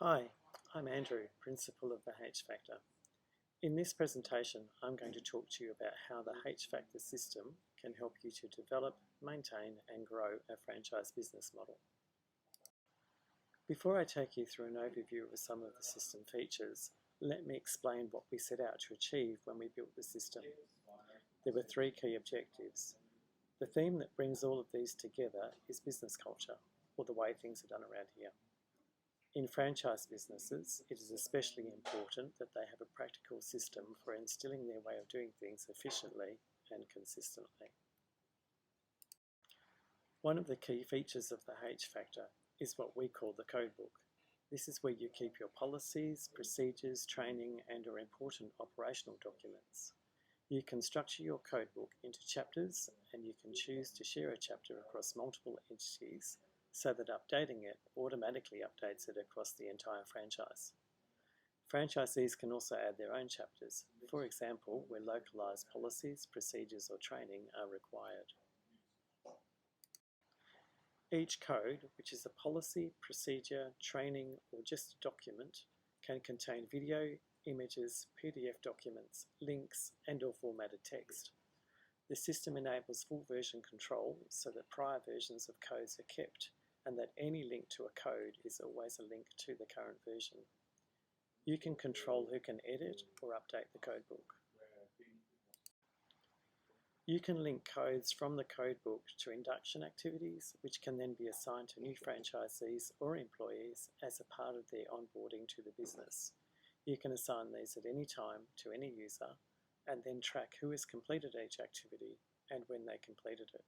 Hi, I'm Andrew, Principal of the H-Factor. In this presentation, I'm going to talk to you about how the H-Factor system can help you to develop, maintain and grow a franchise business model. Before I take you through an overview of some of the system features, let me explain what we set out to achieve when we built the system. There were three key objectives. The theme that brings all of these together is business culture, or the way things are done around here. In franchise businesses, it is especially important that they have a practical system for instilling their way of doing things efficiently and consistently. One of the key features of the H-Factor is what we call the code book. This is where you keep your policies, procedures, training and/or important operational documents. You can structure your code book into chapters and you can choose to share a chapter across multiple entities so that updating it automatically updates it across the entire franchise. Franchisees can also add their own chapters, for example, where localised policies, procedures or training are required. Each code, which is a policy, procedure, training or just a document, can contain video, images, PDF documents, links and/or formatted text. The system enables full version control so that prior versions of codes are kept and that any link to a code is always a link to the current version. You can control who can edit or update the codebook. You can link codes from the codebook to induction activities, which can then be assigned to new franchisees or employees as a part of their onboarding to the business. You can assign these at any time to any user and then track who has completed each activity and when they completed it.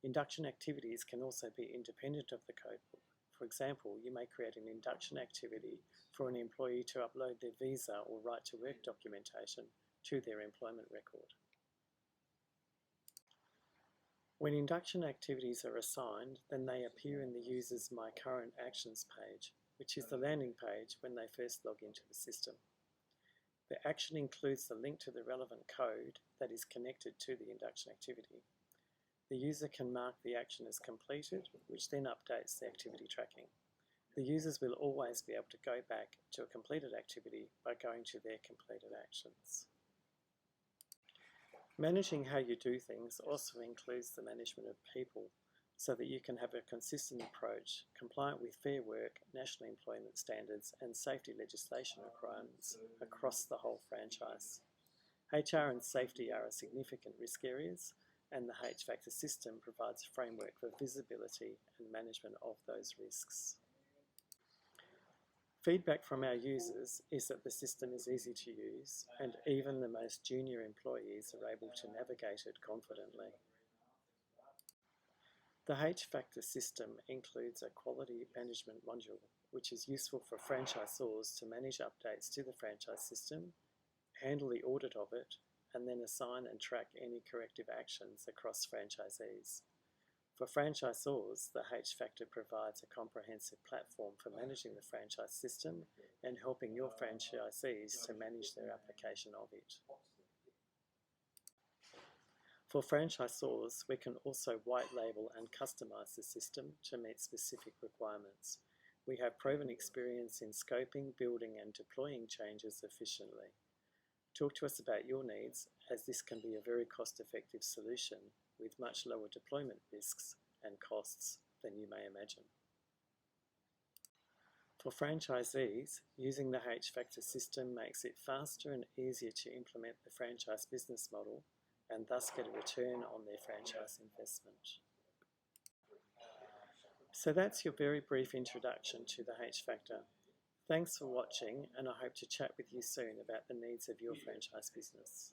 Induction activities can also be independent of the codebook. For example, you may create an induction activity for an employee to upload their visa or right to work documentation to their employment record. When induction activities are assigned, then they appear in the user's My Current Actions page, which is the landing page when they first log into the system. The action includes the link to the relevant code that is connected to the induction activity. The user can mark the action as completed, which then updates the activity tracking. The users will always be able to go back to a completed activity by going to their completed actions. Managing how you do things also includes the management of people, so that you can have a consistent approach, compliant with Fair Work, national employment standards and safety legislation requirements across the whole franchise. HR and safety are a significant risk areas, and the H-Factor system provides a framework for visibility and management of those risks. Feedback from our users is that the system is easy to use and even the most junior employees are able to navigate it confidently. The H-Factor system includes a quality management module, which is useful for franchisors to manage updates to the franchise system, handle the audit of it, and then assign and track any corrective actions across franchisees. For franchisors, the H-Factor provides a comprehensive platform for managing the franchise system and helping your franchisees to manage their application of it. For franchisors, we can also white label and customize the system to meet specific requirements. We have proven experience in scoping, building and deploying changes efficiently. Talk to us about your needs, as this can be a very cost-effective solution with much lower deployment risks and costs than you may imagine. For franchisees, using the H-Factor system makes it faster and easier to implement the franchise business model and thus get a return on their franchise investment. So that's your very brief introduction to the H-Factor. Thanks for watching, and I hope to chat with you soon about the needs of your franchise business.